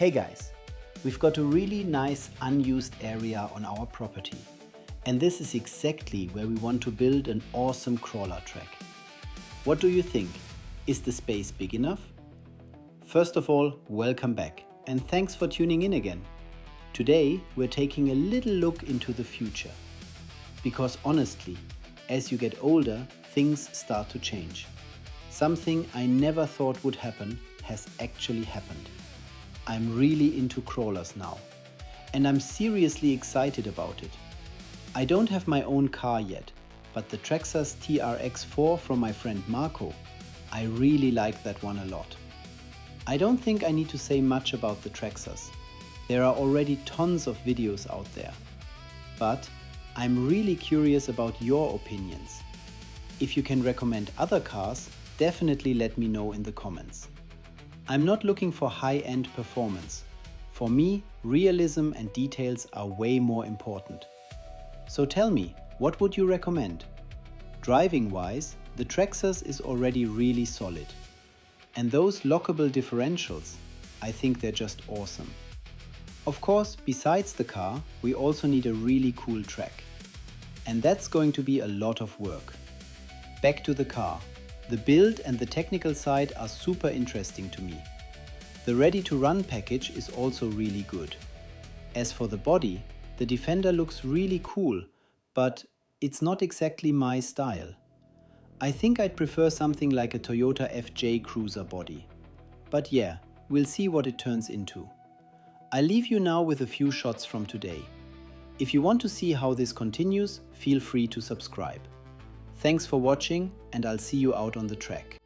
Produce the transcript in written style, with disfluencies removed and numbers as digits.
Hey guys, we've got a really nice unused area on our property. And this is exactly where we want to build an awesome crawler track. What do you think? Is the space big enough? First of all, welcome back and thanks for tuning in again. Today we're taking a little look into the future. Because honestly, as you get older, things start to change. Something I never thought would happen has actually happened. I'm really into crawlers now, and I'm seriously excited about it. I don't have my own car yet, but the Traxxas TRX4 from my friend Marco, I really like that one a lot. I don't think I need to say much about the Traxxas. There are already tons of videos out there. But I'm really curious about your opinions. If you can recommend other cars, definitely let me know in the comments. I'm not looking for high-end performance. For me, realism and details are way more important. So tell me, what would you recommend? Driving-wise, the Traxxas is already really solid. And those lockable differentials, I think they're just awesome. Of course, besides the car, we also need a really cool track. And that's going to be a lot of work. Back to the car. The build and the technical side are super interesting to me. The ready-to-run package is also really good. As for the body, the Defender looks really cool, but it's not exactly my style. I think I'd prefer something like a Toyota FJ Cruiser body. But yeah, we'll see what it turns into. I'll leave you now with a few shots from today. If you want to see how this continues, feel free to subscribe. Thanks for watching, and I'll see you out on the track.